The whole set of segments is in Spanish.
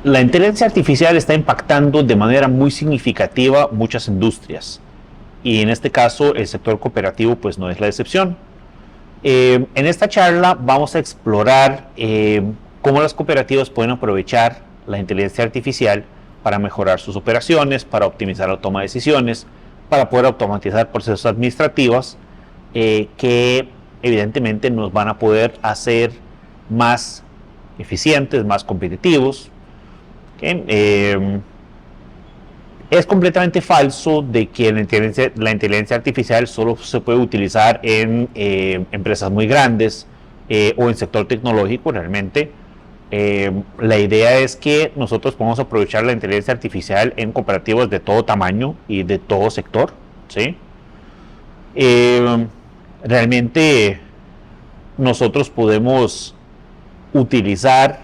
La inteligencia artificial está impactando de manera muy significativa muchas industrias y en este caso el sector cooperativo pues no es la excepción. En esta charla vamos a explorar cómo las cooperativas pueden aprovechar la inteligencia artificial para mejorar sus operaciones, para optimizar la toma de decisiones, para poder automatizar procesos administrativos que evidentemente nos van a poder hacer más eficientes, más competitivos. Es completamente falso de que la inteligencia artificial solo se puede utilizar en empresas muy grandes o en sector tecnológico. Realmente la idea es que nosotros podemos aprovechar la inteligencia artificial en cooperativas de todo tamaño y de todo sector, ¿sí? Realmente nosotros podemos utilizar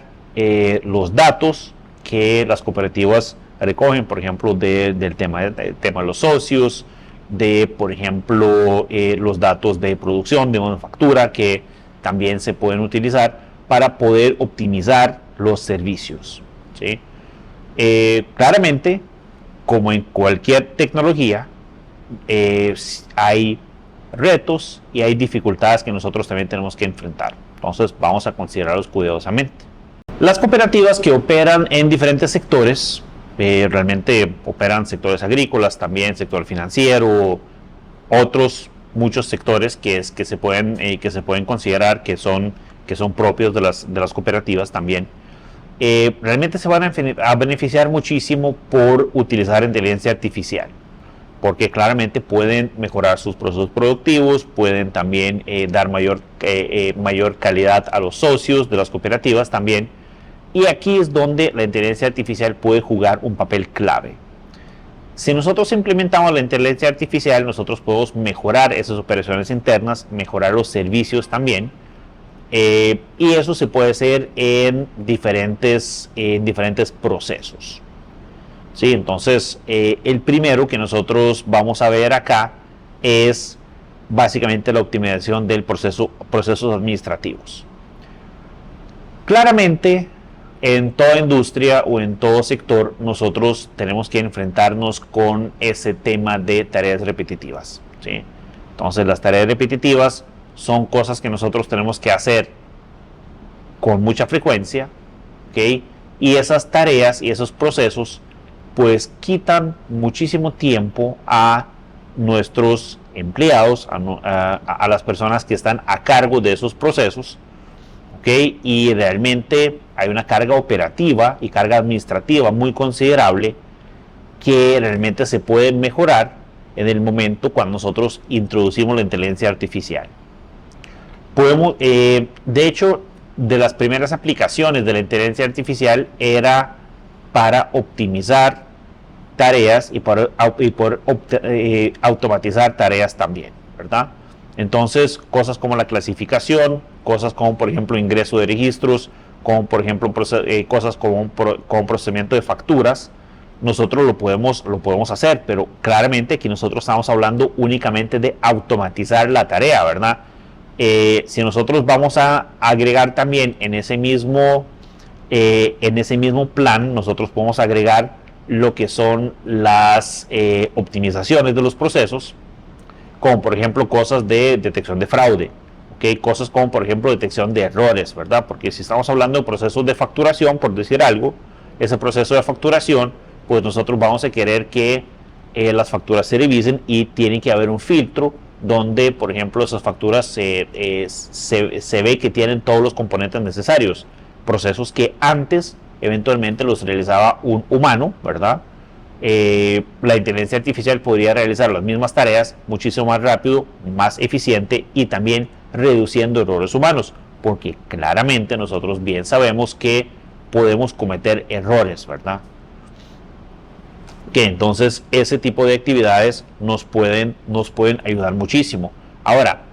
los datos que las cooperativas recogen, por ejemplo, del tema de los socios, de, por ejemplo, los datos de producción, de manufactura, que también se pueden utilizar para poder optimizar los servicios, ¿sí? Claramente, como en cualquier tecnología, hay retos y hay dificultades que nosotros también tenemos que enfrentar. Entonces, vamos a considerarlos cuidadosamente. Las cooperativas que operan en diferentes sectores, realmente operan sectores agrícolas, también sector financiero, muchos sectores que se pueden considerar que son propios de las cooperativas también. Realmente se van a beneficiar muchísimo por utilizar inteligencia artificial, porque claramente pueden mejorar sus procesos productivos, pueden también dar mayor calidad a los socios de las cooperativas también. Y aquí es donde la inteligencia artificial puede jugar un papel clave. Si nosotros implementamos la inteligencia artificial, nosotros podemos mejorar esas operaciones internas, mejorar los servicios también, y eso se puede hacer en diferentes procesos. ¿Sí? Entonces, el primero que nosotros vamos a ver acá es básicamente la optimización del procesos administrativos. Claramente, en toda industria o en todo sector, nosotros tenemos que enfrentarnos con ese tema de tareas repetitivas, ¿sí? Entonces, las tareas repetitivas son cosas que nosotros tenemos que hacer con mucha frecuencia, ¿ok? Y esas tareas y esos procesos, pues, quitan muchísimo tiempo a nuestros empleados, a las personas que están a cargo de esos procesos, ¿ok? Y realmente hay una carga operativa y carga administrativa muy considerable que realmente se puede mejorar en el momento cuando nosotros introducimos la inteligencia artificial. De hecho, de las primeras aplicaciones de la inteligencia artificial era para optimizar tareas y por automatizar tareas también, ¿verdad? Entonces, cosas como la clasificación, cosas como, por ejemplo, ingreso de registros, como, por ejemplo, cosas como procesamiento de facturas, nosotros lo podemos hacer, pero claramente aquí nosotros estamos hablando únicamente de automatizar la tarea, ¿verdad? Si nosotros vamos a agregar también en ese mismo plan, nosotros podemos agregar lo que son las optimizaciones de los procesos, como por ejemplo cosas de detección de fraude, ¿okay? Cosas como por ejemplo detección de errores, ¿verdad? Porque si estamos hablando de procesos de facturación, por decir algo, ese proceso de facturación, pues nosotros vamos a querer que las facturas se revisen y tiene que haber un filtro donde, por ejemplo, esas facturas se ve que tienen todos los componentes necesarios, procesos que antes eventualmente los realizaba un humano, ¿verdad? La inteligencia artificial podría realizar las mismas tareas muchísimo más rápido, más eficiente y también reduciendo errores humanos, porque claramente nosotros bien sabemos que podemos cometer errores, ¿verdad? Que entonces ese tipo de actividades nos pueden ayudar muchísimo. Ahora,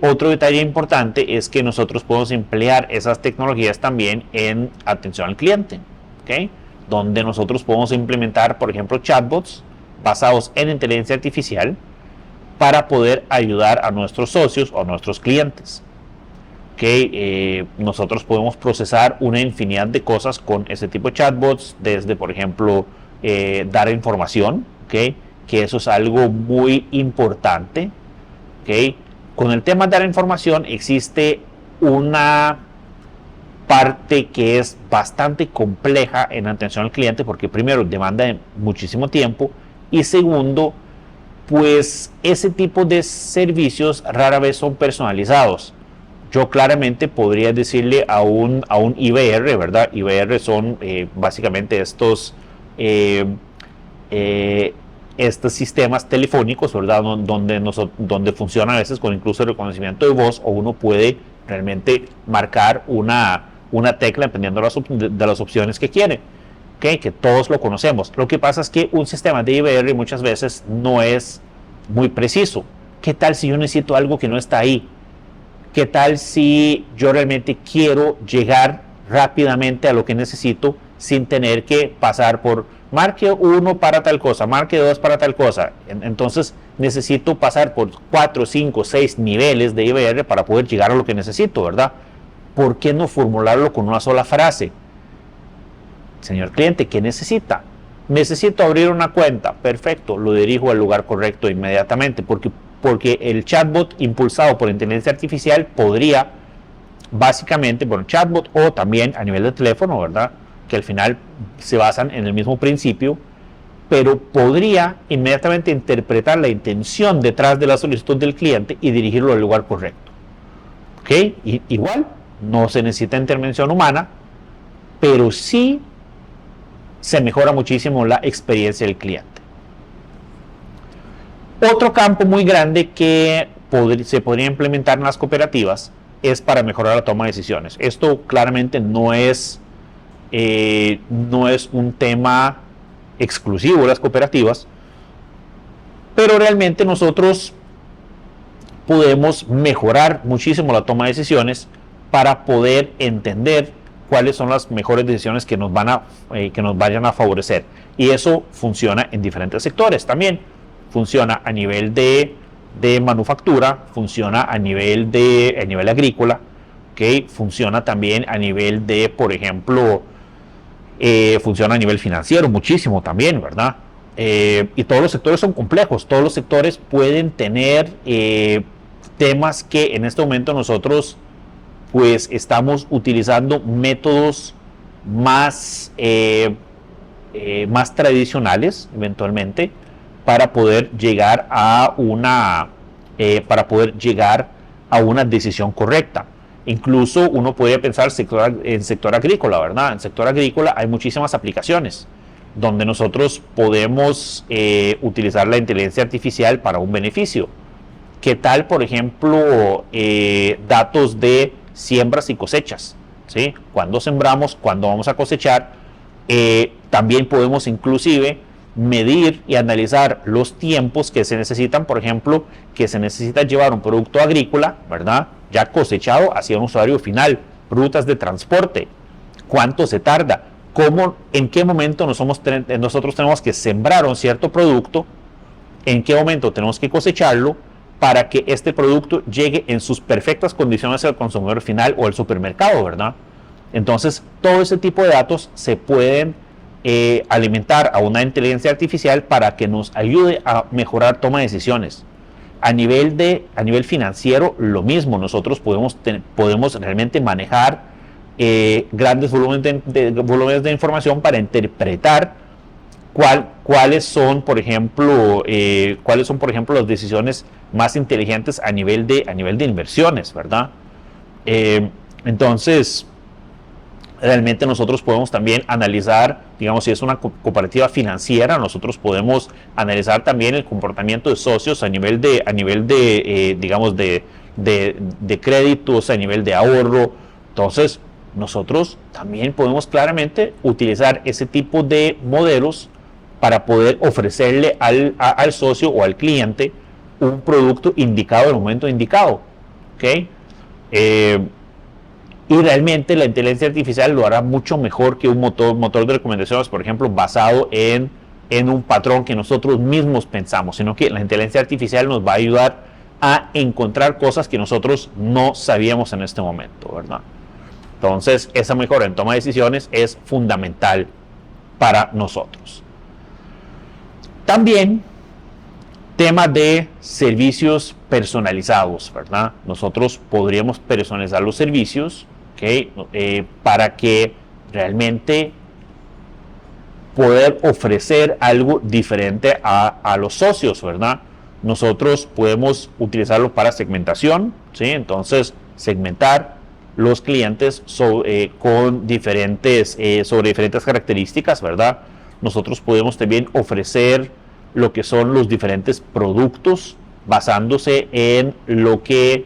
Otro detalle importante es que nosotros podemos emplear esas tecnologías también en atención al cliente, ¿okay? Donde nosotros podemos implementar, por ejemplo, chatbots basados en inteligencia artificial para poder ayudar a nuestros socios o a nuestros clientes. ¿Okay? Nosotros podemos procesar una infinidad de cosas con ese tipo de chatbots, desde, por ejemplo, dar información, ¿okay? Que eso es algo muy importante, ¿okay? Con el tema de dar información existe una parte que es bastante compleja en atención al cliente, porque primero demanda muchísimo tiempo y segundo, pues ese tipo de servicios rara vez son personalizados. Yo claramente podría decirle a un IVR, ¿verdad? IVR son básicamente estos sistemas telefónicos, ¿verdad? Donde funciona a veces con incluso reconocimiento de voz, o uno puede realmente marcar una tecla dependiendo de las opciones que quiere, ¿okay? Que todos lo conocemos. Lo que pasa es que un sistema de IVR muchas veces no es muy preciso. ¿Qué tal si yo necesito algo que no está ahí? ¿Qué tal si yo realmente quiero llegar rápidamente a lo que necesito sin tener que pasar por marque 1 para tal cosa, marque 2 para tal cosa? Entonces necesito pasar por 4, 5, 6 niveles de IVR para poder llegar a lo que necesito, ¿verdad? ¿Por qué no formularlo con una sola frase? Señor cliente, ¿qué necesita? Necesito abrir una cuenta. Perfecto, lo dirijo al lugar correcto inmediatamente, porque el chatbot impulsado por inteligencia artificial podría básicamente, bueno, chatbot o también a nivel de teléfono, ¿verdad? Que al final se basan en el mismo principio, pero podría inmediatamente interpretar la intención detrás de la solicitud del cliente y dirigirlo al lugar correcto. ¿Ok? Igual, no se necesita intervención humana, pero sí se mejora muchísimo la experiencia del cliente. Otro campo muy grande que se podría implementar en las cooperativas es para mejorar la toma de decisiones. Esto claramente no es un tema exclusivo de las cooperativas, pero realmente nosotros podemos mejorar muchísimo la toma de decisiones para poder entender cuáles son las mejores decisiones que nos vayan a favorecer. Y eso funciona en diferentes sectores también. Funciona a nivel de manufactura, funciona a nivel agrícola, ¿okay? Funciona también a nivel de, por ejemplo, funciona a nivel financiero muchísimo también, ¿verdad? Y todos los sectores son complejos, todos los sectores pueden tener temas que en este momento nosotros pues estamos utilizando métodos más tradicionales eventualmente para poder llegar a una decisión correcta. Incluso uno podría pensar en sector agrícola, ¿verdad? En sector agrícola hay muchísimas aplicaciones donde nosotros podemos utilizar la inteligencia artificial para un beneficio. ¿Qué tal, por ejemplo, datos de siembras y cosechas? ¿Sí? Cuando sembramos, cuando vamos a cosechar, también podemos inclusive medir y analizar los tiempos que se necesitan, por ejemplo, que se necesita llevar un producto agrícola, ¿verdad? Ya cosechado hacia un usuario final, rutas de transporte, cuánto se tarda, en qué momento nosotros tenemos que sembrar un cierto producto, en qué momento tenemos que cosecharlo para que este producto llegue en sus perfectas condiciones al consumidor final o al supermercado, ¿verdad? Entonces, todo ese tipo de datos se pueden alimentar a una inteligencia artificial para que nos ayude a mejorar toma de decisiones. A nivel financiero, lo mismo. Nosotros podemos realmente manejar grandes volúmenes de información para interpretar cuáles son, por ejemplo, las decisiones más inteligentes a nivel de inversiones, ¿verdad? Entonces, realmente nosotros podemos también analizar, digamos, si es una cooperativa financiera, nosotros podemos analizar también el comportamiento de socios a nivel de créditos, a nivel de ahorro. Entonces, nosotros también podemos claramente utilizar ese tipo de modelos para poder ofrecerle al socio o al cliente un producto indicado en el momento indicado. ¿ok? Y realmente la inteligencia artificial lo hará mucho mejor que un motor de recomendaciones, por ejemplo, basado en un patrón que nosotros mismos pensamos, sino que la inteligencia artificial nos va a ayudar a encontrar cosas que nosotros no sabíamos en este momento, ¿verdad? Entonces, esa mejora en toma de decisiones es fundamental para nosotros. También, tema de servicios personalizados, ¿verdad? Nosotros podríamos personalizar los servicios, ¿okay? Para que realmente poder ofrecer algo diferente a los socios, ¿verdad? Nosotros podemos utilizarlo para segmentación, ¿sí? Entonces, segmentar los clientes con diferentes, sobre diferentes características, ¿verdad? Nosotros podemos también ofrecer lo que son los diferentes productos basándose en lo que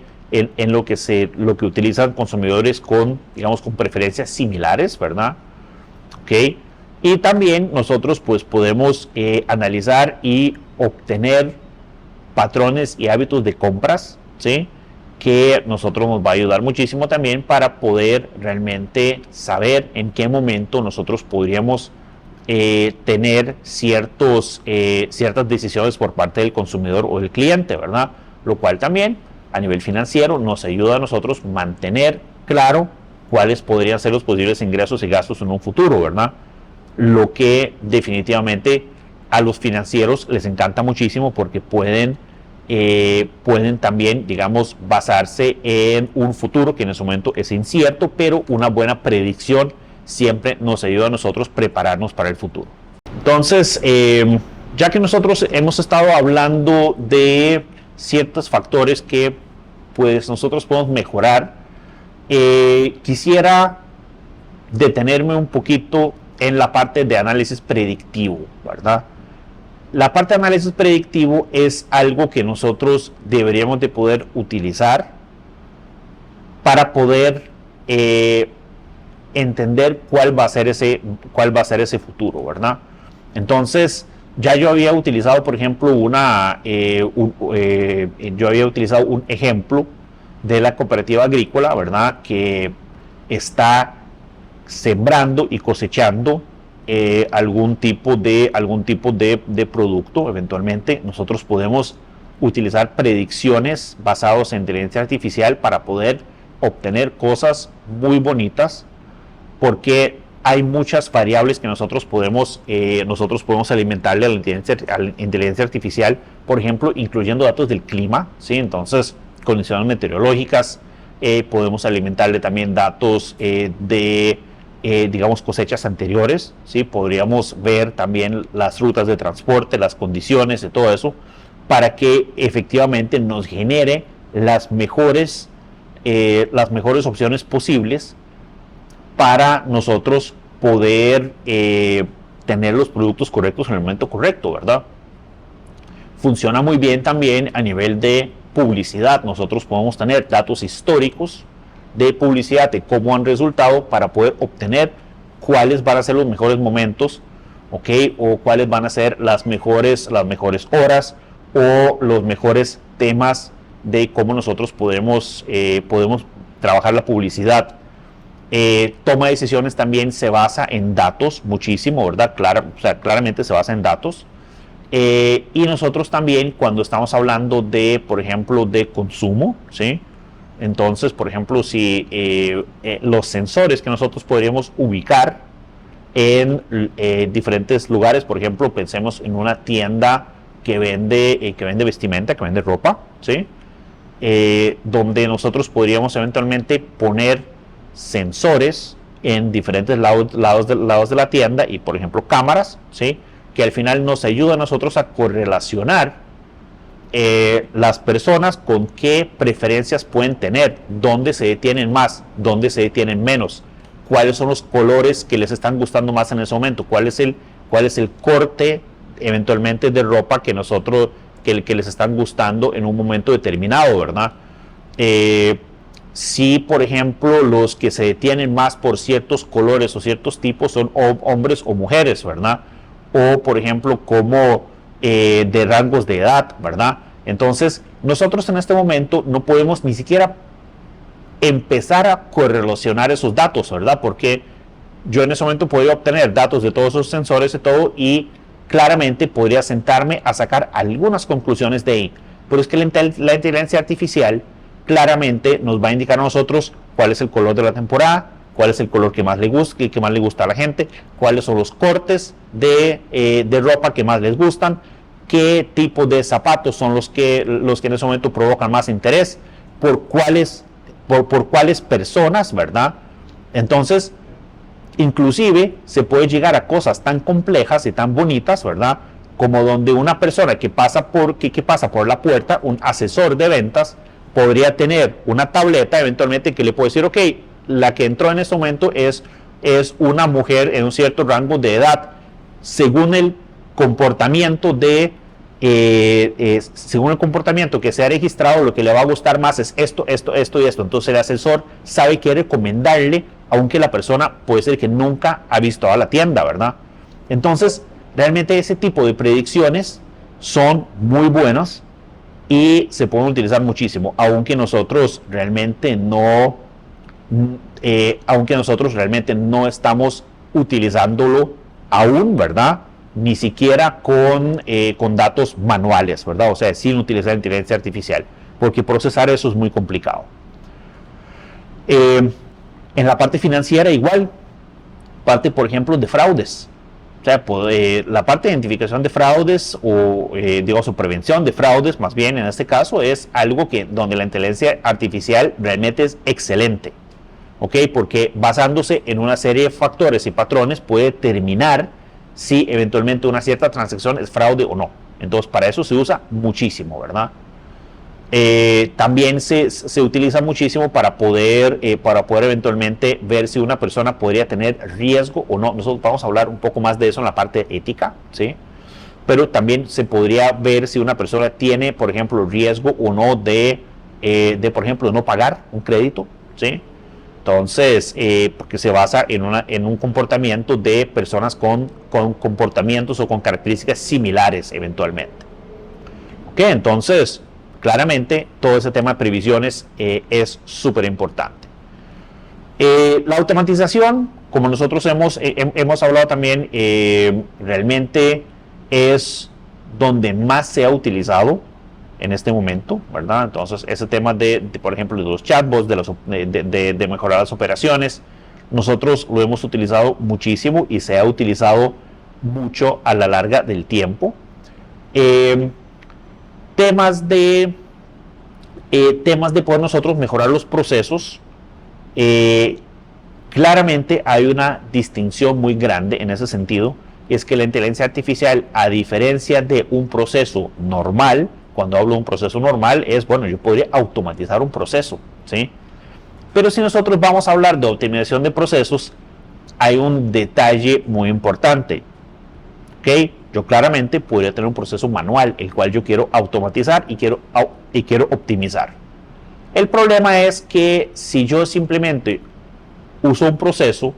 utilizan consumidores con, digamos, con preferencias similares, ¿verdad? ¿Okay? Y también nosotros pues podemos analizar y obtener patrones y hábitos de compras, ¿sí? Que nosotros nos va a ayudar muchísimo también para poder realmente saber en qué momento nosotros podríamos tener ciertas decisiones por parte del consumidor o del cliente, ¿verdad? Lo cual también a nivel financiero nos ayuda a nosotros mantener claro cuáles podrían ser los posibles ingresos y gastos en un futuro, ¿verdad? Lo que definitivamente a los financieros les encanta muchísimo porque pueden también, digamos, basarse en un futuro que en ese momento es incierto, pero una buena predicción siempre nos ayuda a nosotros prepararnos para el futuro. Entonces, ya que nosotros hemos estado hablando de ciertos factores que pues nosotros podemos mejorar, quisiera detenerme un poquito en la parte de análisis predictivo, ¿verdad? La parte de análisis predictivo es algo que nosotros deberíamos de poder utilizar para poder entender cuál va a ser ese futuro, ¿verdad? Entonces, ya yo había utilizado, por ejemplo, yo había utilizado un ejemplo de la cooperativa agrícola, ¿verdad? Que está sembrando y cosechando algún tipo de producto. Eventualmente nosotros podemos utilizar predicciones basadas en inteligencia artificial para poder obtener cosas muy bonitas, porque hay muchas variables que nosotros podemos alimentarle a la inteligencia artificial, por ejemplo, incluyendo datos del clima, ¿sí? Entonces, condiciones meteorológicas, podemos alimentarle también datos digamos, cosechas anteriores, ¿sí? Podríamos ver también las rutas de transporte, las condiciones y todo eso, para que efectivamente nos genere las mejores opciones posibles para nosotros poder tener los productos correctos en el momento correcto, ¿verdad? Funciona muy bien también a nivel de publicidad. Nosotros podemos tener datos históricos de publicidad, de cómo han resultado, para poder obtener cuáles van a ser los mejores momentos, ¿ok? O cuáles van a ser las mejores horas o los mejores temas de cómo nosotros podemos trabajar la publicidad. Toma de decisiones también se basa en datos muchísimo, ¿verdad? Claramente se basa en datos. Y nosotros también, cuando estamos hablando de, por ejemplo, de consumo, ¿sí? Entonces, por ejemplo, si los sensores que nosotros podríamos ubicar en diferentes lugares, por ejemplo, pensemos en una tienda que vende vestimenta, que vende ropa, ¿sí? Donde nosotros podríamos eventualmente poner sensores en diferentes lados de la tienda y, por ejemplo, cámaras, ¿sí? Que al final nos ayudan a nosotros a correlacionar las personas con qué preferencias pueden tener, dónde se detienen más, dónde se detienen menos, cuáles son los colores que les están gustando más en ese momento, cuál es el corte eventualmente de ropa que les están gustando en un momento determinado, ¿verdad? Si, por ejemplo, los que se detienen más por ciertos colores o ciertos tipos son hombres o mujeres, ¿verdad? O, por ejemplo, como de rangos de edad, ¿verdad? Entonces, nosotros en este momento no podemos ni siquiera empezar a correlacionar esos datos, ¿verdad? Porque yo en ese momento podría obtener datos de todos esos sensores y todo, y claramente podría sentarme a sacar algunas conclusiones de ahí. Pero es que la inteligencia artificial claramente nos va a indicar a nosotros cuál es el color de la temporada, cuál es el color que más le gusta a la gente, cuáles son los cortes de ropa que más les gustan, qué tipo de zapatos son los que en ese momento provocan más interés, por cuáles personas, ¿verdad? Entonces, inclusive se puede llegar a cosas tan complejas y tan bonitas, ¿verdad? Como donde una persona que pasa por la puerta, un asesor de ventas, podría tener una tableta eventualmente que le puede decir, ok, la que entró en este momento es una mujer en un cierto rango de edad, según el comportamiento que se ha registrado, lo que le va a gustar más es esto y esto. Entonces el asesor sabe qué recomendarle, aunque la persona puede ser que nunca ha visto a la tienda, ¿verdad? Entonces, realmente ese tipo de predicciones son muy buenas y se pueden utilizar muchísimo, aunque nosotros realmente no estamos utilizándolo aún, ¿verdad? Ni siquiera con datos manuales, ¿verdad? O sea, sin utilizar inteligencia artificial, porque procesar eso es muy complicado. En la parte financiera igual, parte por ejemplo de fraudes. O sea, la parte de identificación de fraudes o su prevención de fraudes, más bien en este caso, es algo donde la inteligencia artificial realmente es excelente. ¿Ok? Porque basándose en una serie de factores y patrones puede determinar si eventualmente una cierta transacción es fraude o no. Entonces, para eso se usa muchísimo, ¿verdad? También se utiliza muchísimo para poder eventualmente ver si una persona podría tener riesgo o no. Nosotros vamos a hablar un poco más de eso en la parte ética, ¿sí? Pero también se podría ver si una persona tiene, por ejemplo, riesgo o no de por ejemplo, no pagar un crédito, ¿sí? Entonces, porque se basa en un comportamiento de personas con comportamientos o con características similares eventualmente. ¿Ok? Entonces, claramente, todo ese tema de previsiones es súper importante. La automatización, como nosotros hemos hablado también, realmente es donde más se ha utilizado en este momento, ¿verdad? Entonces, ese tema por ejemplo, de los chatbots, de mejorar las operaciones, nosotros lo hemos utilizado muchísimo y se ha utilizado mucho a la larga del tiempo. Temas de poder nosotros mejorar los procesos, claramente hay una distinción muy grande en ese sentido, y es que la inteligencia artificial, a diferencia de un proceso normal, cuando hablo de un proceso normal, yo podría automatizar un proceso, ¿sí? Pero si nosotros vamos a hablar de optimización de procesos, hay un detalle muy importante, ¿ok? Yo claramente podría tener un proceso manual, el cual yo quiero automatizar y quiero optimizar. El problema es que si yo simplemente uso un proceso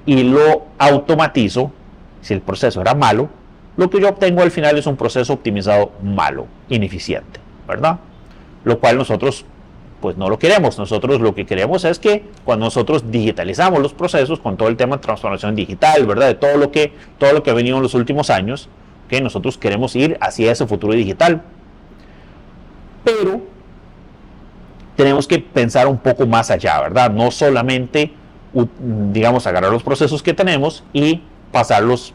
y lo automatizo, si el proceso era malo, lo que yo obtengo al final es un proceso optimizado malo, ineficiente, ¿verdad? Lo cual nosotros pues no lo queremos. Nosotros lo que queremos es que cuando nosotros digitalizamos los procesos con todo el tema de transformación digital, ¿verdad? De todo lo que ha venido en los últimos años, que nosotros queremos ir hacia ese futuro digital. Pero tenemos que pensar un poco más allá, ¿verdad? No solamente, agarrar los procesos que tenemos y pasarlos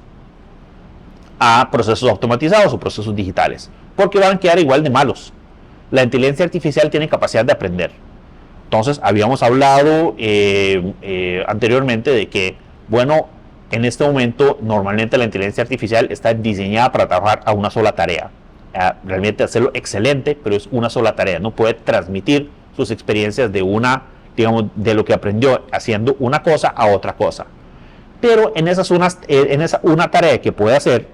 a procesos automatizados o procesos digitales, porque van a quedar igual de malos. La inteligencia artificial tiene capacidad de aprender. Entonces, habíamos hablado anteriormente de que, en este momento, normalmente la inteligencia artificial está diseñada para trabajar a una sola tarea. Realmente hacerlo excelente, pero es una sola tarea. No puede transmitir sus experiencias de lo que aprendió haciendo una cosa a otra cosa. Pero en esa una tarea que puede hacer,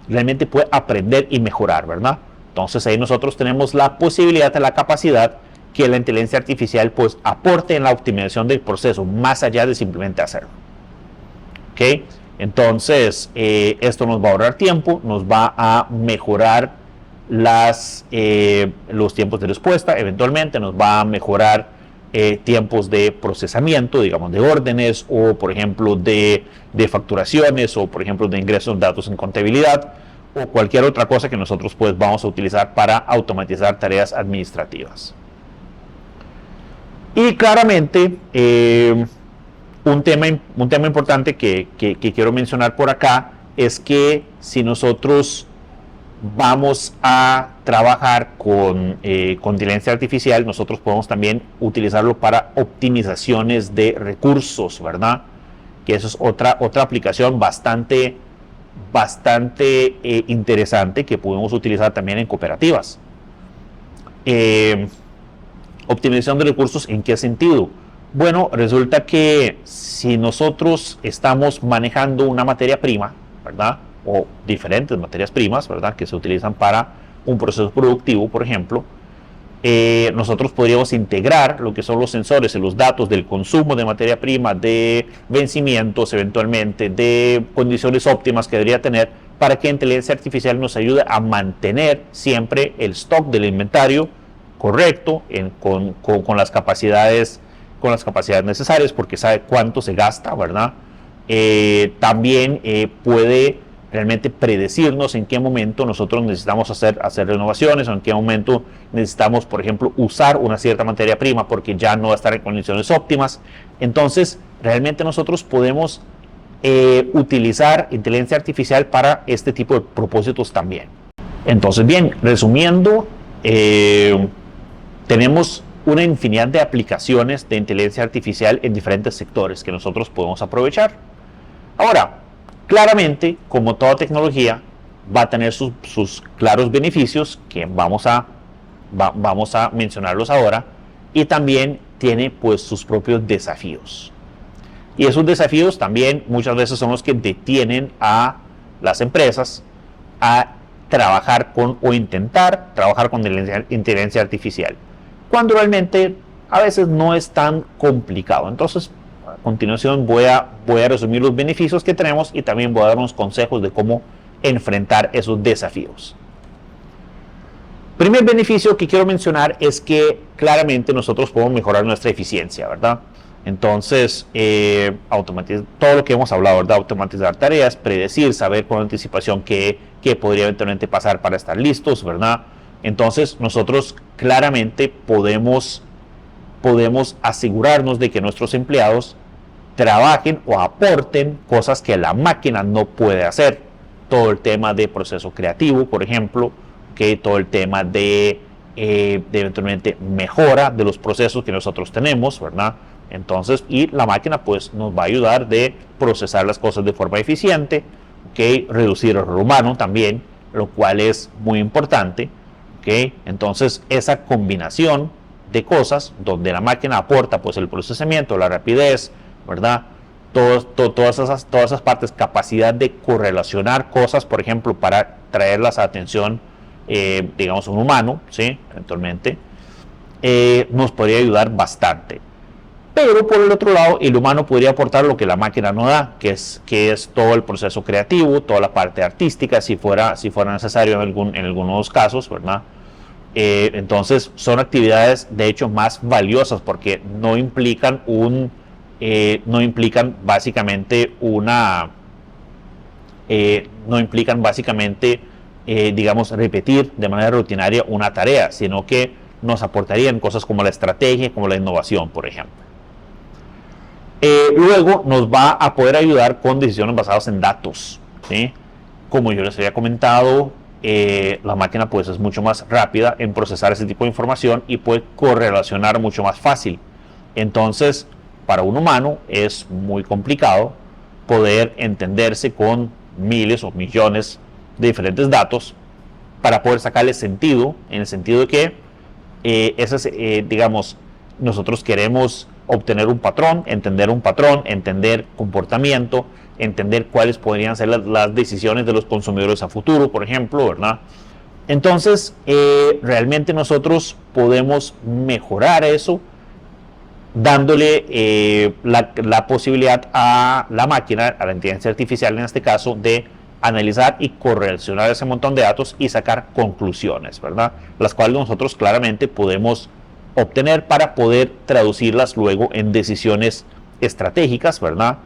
realmente puede aprender y mejorar, ¿verdad? Entonces ahí nosotros tenemos la posibilidad, la capacidad que la inteligencia artificial pues aporte en la optimización del proceso, más allá de simplemente hacerlo. ¿Ok? Entonces esto nos va a ahorrar tiempo, nos va a mejorar los tiempos de respuesta, eventualmente nos va a mejorar tiempos de procesamiento, digamos, de órdenes o, por ejemplo, de facturaciones o, por ejemplo, de ingresos de datos en contabilidad o cualquier otra cosa que nosotros pues vamos a utilizar para automatizar tareas administrativas. Y claramente, un tema importante que quiero mencionar por acá es que si nosotros vamos a trabajar con inteligencia artificial, nosotros podemos también utilizarlo para optimizaciones de recursos, ¿verdad? Que eso es otra aplicación bastante interesante que podemos utilizar también en cooperativas. Optimización de recursos, ¿en qué sentido? Bueno, resulta que si nosotros estamos manejando una materia prima, ¿verdad? O diferentes materias primas, ¿verdad? Que se utilizan para un proceso productivo, por ejemplo, nosotros podríamos integrar lo que son los sensores y los datos del consumo de materia prima, de vencimientos eventualmente, de condiciones óptimas que debería tener para que la inteligencia artificial nos ayude a mantener siempre el stock del inventario correcto con las capacidades necesarias, porque sabe cuánto se gasta, ¿verdad? También puede realmente predecirnos en qué momento nosotros necesitamos hacer renovaciones o en qué momento necesitamos, por ejemplo, usar una cierta materia prima porque ya no va a estar en condiciones óptimas. Entonces, realmente nosotros podemos utilizar inteligencia artificial para este tipo de propósitos también. Entonces, bien, resumiendo, tenemos una infinidad de aplicaciones de inteligencia artificial en diferentes sectores que nosotros podemos aprovechar. Ahora, claramente, como toda tecnología, va a tener sus claros beneficios, que vamos a mencionarlos ahora, y también tiene pues sus propios desafíos. Y esos desafíos también muchas veces son los que detienen a las empresas a trabajar con o intentar trabajar con inteligencia artificial, cuando realmente a veces no es tan complicado. Entonces, a continuación voy a resumir los beneficios que tenemos y también voy a dar unos consejos de cómo enfrentar esos desafíos. Primer beneficio que quiero mencionar es que claramente nosotros podemos mejorar nuestra eficiencia, ¿verdad? Entonces, todo lo que hemos hablado, ¿verdad? Automatizar tareas, predecir, saber con anticipación qué podría eventualmente pasar para estar listos, ¿verdad? Entonces, nosotros claramente podemos asegurarnos de que nuestros empleados trabajen o aporten cosas que la máquina no puede hacer. Todo el tema de proceso creativo, por ejemplo, que todo el tema de eventualmente mejora de los procesos que nosotros tenemos, ¿verdad? Entonces, y la máquina pues nos va a ayudar de procesar las cosas de forma eficiente, ¿okay? Reducir el error humano también, lo cual es muy importante, ¿okay? Entonces, esa combinación de cosas donde la máquina aporta pues el procesamiento, la rapidez, ¿verdad? Todas esas partes, capacidad de correlacionar cosas, por ejemplo, para traerlas a atención, digamos, un humano, ¿sí? Eventualmente, nos podría ayudar bastante. Pero por el otro lado, el humano podría aportar lo que la máquina no da, que es todo el proceso creativo, toda la parte artística, si fuera necesario en algunos casos, ¿verdad? Entonces, son actividades, de hecho, más valiosas porque no implican básicamente digamos, repetir de manera rutinaria una tarea, sino que nos aportarían cosas como la estrategia, como la innovación, por ejemplo. Luego nos va a poder ayudar con decisiones basadas en datos, ¿sí? Como yo les había comentado, la máquina pues es mucho más rápida en procesar ese tipo de información y puede correlacionar mucho más fácil. Entonces, para un humano es muy complicado poder entenderse con miles o millones de diferentes datos para poder sacarle sentido, en el sentido de que digamos, nosotros queremos obtener un patrón, entender comportamiento, entender cuáles podrían ser las decisiones de los consumidores a futuro, por ejemplo, ¿verdad? Entonces, realmente nosotros podemos mejorar eso dándole la posibilidad a la máquina, a la inteligencia artificial en este caso, de analizar y correlacionar ese montón de datos y sacar conclusiones, ¿verdad? Las cuales nosotros claramente podemos obtener para poder traducirlas luego en decisiones estratégicas, ¿verdad?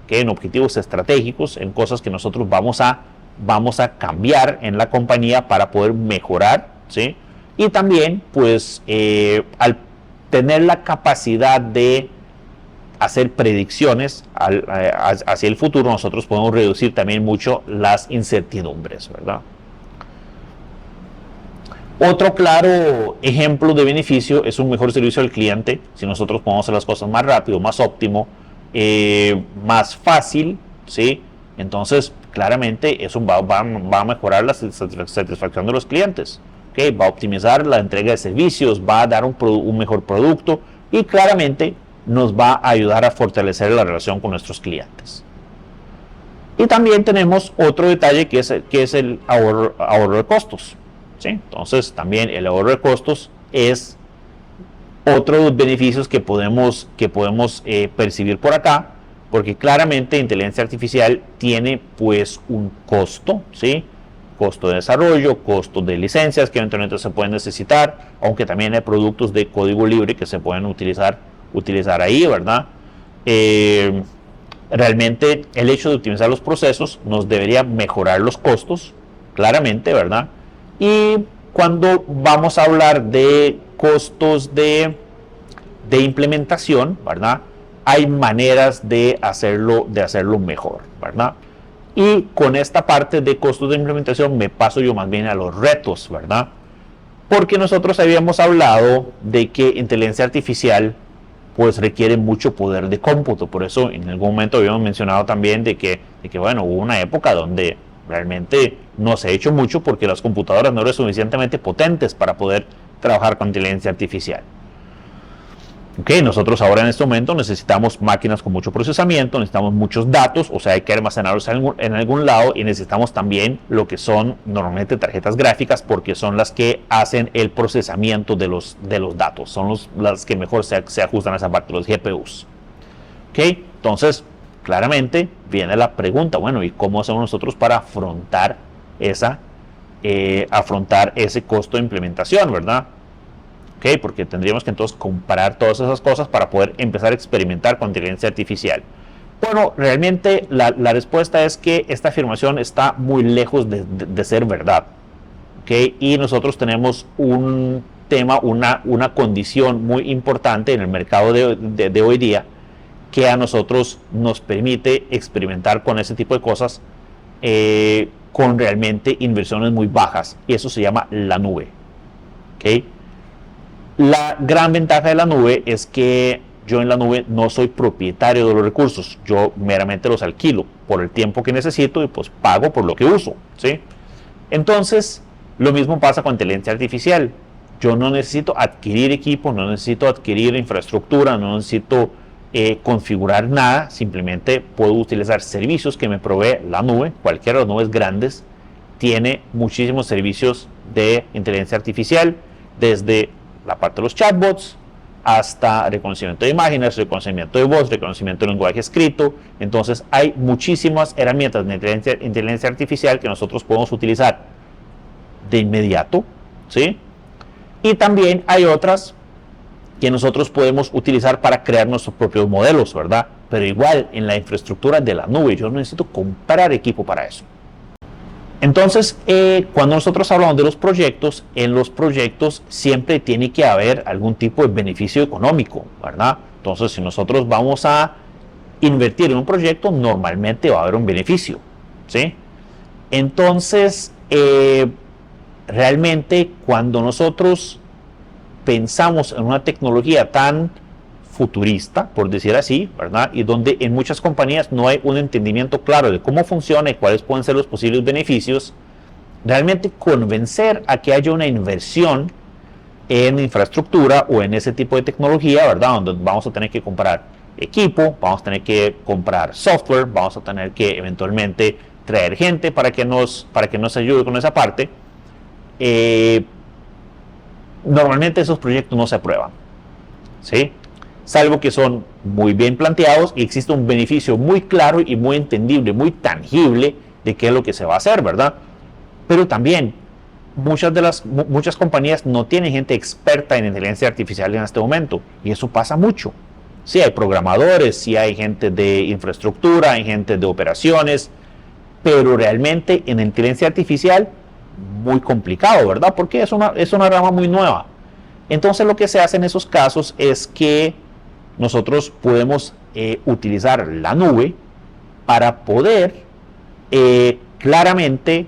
Que en objetivos estratégicos, en cosas que nosotros vamos a cambiar en la compañía para poder mejorar, ¿sí? Y también, pues, al tener la capacidad de hacer predicciones hacia el futuro, nosotros podemos reducir también mucho las incertidumbres, ¿verdad? Otro claro ejemplo de beneficio es un mejor servicio al cliente. Si nosotros podemos hacer las cosas más rápido, más óptimo, más fácil, ¿sí? Entonces, claramente eso va a mejorar la satisfacción de los clientes, ¿okay? Va a optimizar la entrega de servicios, va a dar un mejor producto y claramente nos va a ayudar a fortalecer la relación con nuestros clientes. Y también tenemos otro detalle que es el ahorro de costos, ¿sí? Entonces, también el ahorro de costos es otro de los beneficios que podemos percibir por acá, porque claramente inteligencia artificial tiene pues un costo, ¿sí? Costo de desarrollo, costo de licencias que eventualmente se pueden necesitar, aunque también hay productos de código libre que se pueden utilizar ahí, ¿verdad? Realmente el hecho de optimizar los procesos nos debería mejorar los costos, claramente, ¿verdad? Y cuando vamos a hablar de costos de implementación, ¿verdad? Hay maneras de hacerlo mejor, ¿verdad? Y con esta parte de costos de implementación me paso yo más bien a los retos, ¿verdad? Porque nosotros habíamos hablado de que inteligencia artificial pues requiere mucho poder de cómputo. Por eso en algún momento habíamos mencionado también de que bueno, hubo una época donde realmente no se ha hecho mucho porque las computadoras no eran suficientemente potentes para poder trabajar con inteligencia artificial. Okay, nosotros ahora en este momento necesitamos máquinas con mucho procesamiento, necesitamos muchos datos, o sea, hay que almacenarlos en algún lado y necesitamos también lo que son normalmente tarjetas gráficas porque son las que hacen el procesamiento de los datos, son las que mejor se ajustan a esa parte, los GPUs. Okay, entonces, claramente viene la pregunta, bueno, ¿y cómo hacemos nosotros para afrontar ese costo de implementación, verdad? Okay, porque tendríamos que entonces comparar todas esas cosas para poder empezar a experimentar con inteligencia artificial. Bueno, realmente la respuesta es que esta afirmación está muy lejos de ser verdad. Okay, y nosotros tenemos un tema, una condición muy importante en el mercado de hoy día que a nosotros nos permite experimentar con ese tipo de cosas con realmente inversiones muy bajas, y eso se llama la nube. Okay. La gran ventaja de la nube es que yo en la nube no soy propietario de los recursos, yo meramente los alquilo por el tiempo que necesito y pues pago por lo que uso, ¿sí? Entonces, lo mismo pasa con inteligencia artificial. Yo no necesito adquirir equipo, no necesito adquirir infraestructura, no necesito configurar nada, simplemente puedo utilizar servicios que me provee la nube. Cualquiera de las nubes grandes tiene muchísimos servicios de inteligencia artificial, desde la parte de los chatbots hasta reconocimiento de imágenes, reconocimiento de voz, reconocimiento de lenguaje escrito. Entonces hay muchísimas herramientas de inteligencia artificial que nosotros podemos utilizar de inmediato, ¿sí? Y también hay otras que nosotros podemos utilizar para crear nuestros propios modelos, ¿verdad? Pero igual en la infraestructura de la nube yo no necesito comprar equipo para eso. Entonces, cuando nosotros hablamos de los proyectos, en los proyectos siempre tiene que haber algún tipo de beneficio económico, ¿verdad? Entonces, si nosotros vamos a invertir en un proyecto, normalmente va a haber un beneficio, ¿sí? Entonces, realmente cuando nosotros pensamos en una tecnología tan futurista, por decir así, ¿verdad? Y donde en muchas compañías no hay un entendimiento claro de cómo funciona y cuáles pueden ser los posibles beneficios, realmente convencer a que haya una inversión en infraestructura o en ese tipo de tecnología, ¿verdad? Donde vamos a tener que comprar equipo, vamos a tener que comprar software, vamos a tener que eventualmente traer gente para que nos ayude con esa parte. Normalmente esos proyectos no se aprueban, ¿sí? Salvo que son muy bien planteados y existe un beneficio muy claro y muy entendible, muy tangible de qué es lo que se va a hacer, ¿verdad? Pero también muchas compañías no tienen gente experta en inteligencia artificial en este momento, y eso pasa mucho. Sí hay programadores, sí hay gente de infraestructura, hay gente de operaciones, pero realmente en inteligencia artificial muy complicado, ¿verdad? Porque es una rama muy nueva. Entonces lo que se hace en esos casos es que nosotros podemos utilizar la nube para poder claramente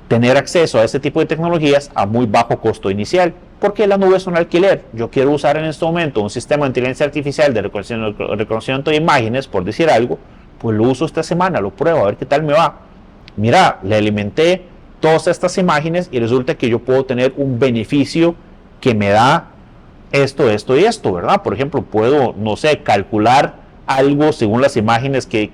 tener acceso a este tipo de tecnologías a muy bajo costo inicial, porque la nube es un alquiler. Yo quiero usar en este momento un sistema de inteligencia artificial de reconocimiento de imágenes, por decir algo, pues lo uso esta semana, lo pruebo, a ver qué tal me va. Mira, le alimenté todas estas imágenes y resulta que yo puedo tener un beneficio que me da esto, esto y esto, ¿verdad? Por ejemplo, puedo, no sé, calcular algo según las imágenes que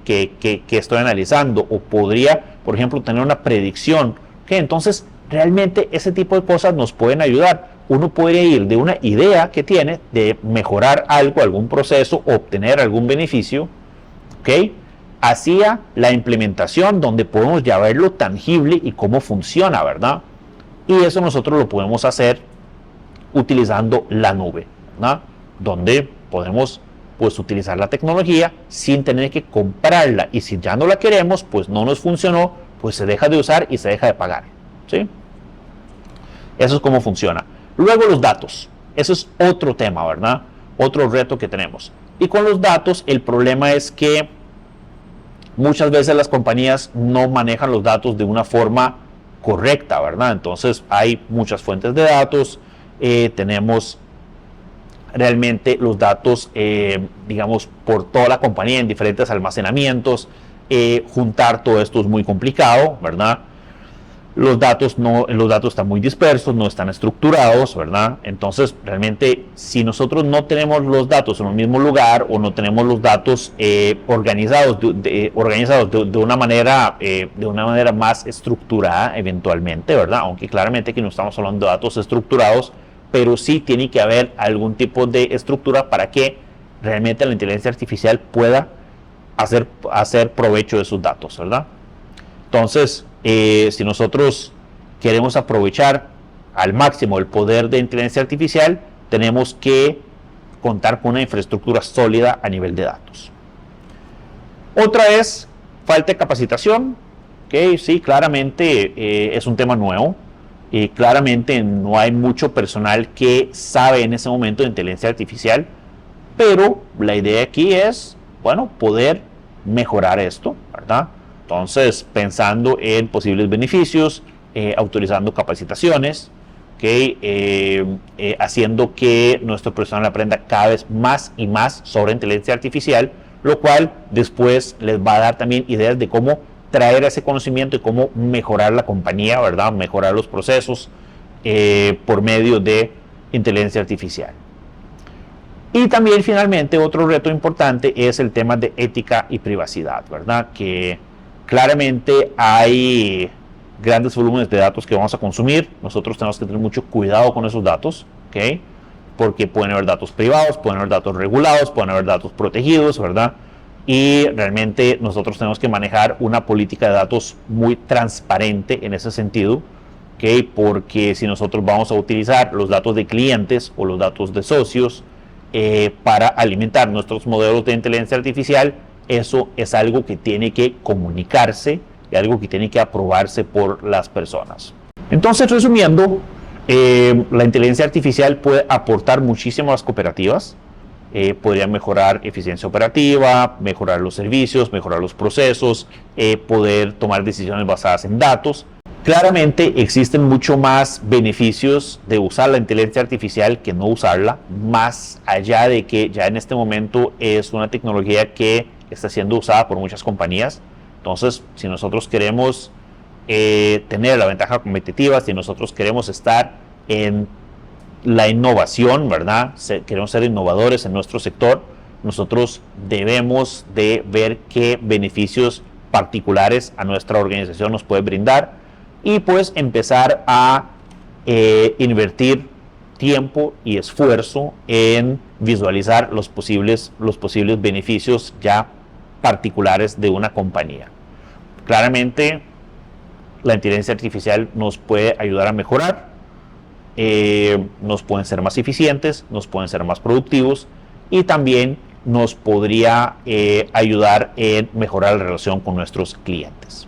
estoy analizando, o podría, por ejemplo, tener una predicción. ¿Okay? Entonces, realmente ese tipo de cosas nos pueden ayudar. Uno podría ir de una idea que tiene de mejorar algo, algún proceso, obtener algún beneficio, ¿ok?, hacia la implementación donde podemos ya verlo tangible y cómo funciona, ¿verdad? Y eso nosotros lo podemos hacer utilizando la nube, ¿verdad? Donde podemos pues utilizar la tecnología sin tener que comprarla, y si ya no la queremos, pues no nos funcionó, pues se deja de usar y se deja de pagar, ¿sí? Eso es cómo funciona. Luego los datos, eso es otro tema, ¿verdad? Otro reto que tenemos. Y con los datos el problema es que muchas veces las compañías no manejan los datos de una forma correcta, ¿verdad? Entonces hay muchas fuentes de datos, tenemos realmente los datos, digamos, por toda la compañía en diferentes almacenamientos. Juntar todo esto es muy complicado, ¿verdad? Los datos están muy dispersos, no están estructurados, ¿verdad? Entonces, realmente, si nosotros no tenemos los datos en un mismo lugar, o no tenemos los datos organizados de una manera más estructurada, eventualmente, ¿verdad? Aunque claramente aquí no estamos hablando de datos estructurados, pero sí tiene que haber algún tipo de estructura para que realmente la inteligencia artificial pueda hacer provecho de sus datos, ¿verdad? Entonces, si nosotros queremos aprovechar al máximo el poder de inteligencia artificial, tenemos que contar con una infraestructura sólida a nivel de datos. Otra es falta de capacitación, que sí, claramente es un tema nuevo. Y claramente no hay mucho personal que sabe en ese momento de inteligencia artificial, pero la idea aquí es, bueno, poder mejorar esto, ¿verdad? Entonces, pensando en posibles beneficios, autorizando capacitaciones, haciendo que nuestro personal aprenda cada vez más y más sobre inteligencia artificial, lo cual después les va a dar también ideas de cómo traer ese conocimiento y cómo mejorar la compañía, ¿verdad? Mejorar los procesos por medio de inteligencia artificial. Y también, finalmente, otro reto importante es el tema de ética y privacidad, ¿verdad? Que claramente hay grandes volúmenes de datos que vamos a consumir. Nosotros tenemos que tener mucho cuidado con esos datos, ¿ok? Porque pueden haber datos privados, pueden haber datos regulados, pueden haber datos protegidos, ¿verdad? Y realmente nosotros tenemos que manejar una política de datos muy transparente en ese sentido, ¿okay? Porque si nosotros vamos a utilizar los datos de clientes o los datos de socios para alimentar nuestros modelos de inteligencia artificial, eso es algo que tiene que comunicarse y algo que tiene que aprobarse por las personas. Entonces, resumiendo, la inteligencia artificial puede aportar muchísimo a las cooperativas. Podría mejorar eficiencia operativa, mejorar los servicios, mejorar los procesos, poder tomar decisiones basadas en datos. Claramente existen mucho más beneficios de usar la inteligencia artificial que no usarla, más allá de que ya en este momento es una tecnología que está siendo usada por muchas compañías. Entonces, si nosotros queremos tener la ventaja competitiva, si nosotros queremos estar en la innovación, ¿verdad? Queremos ser innovadores en nuestro sector, nosotros debemos de ver qué beneficios particulares a nuestra organización nos puede brindar, y pues empezar a invertir tiempo y esfuerzo en visualizar los posibles beneficios ya particulares de una compañía. Claramente, la inteligencia artificial nos puede ayudar a mejorar, nos pueden ser más eficientes, nos pueden ser más productivos y también nos podría ayudar en mejorar la relación con nuestros clientes.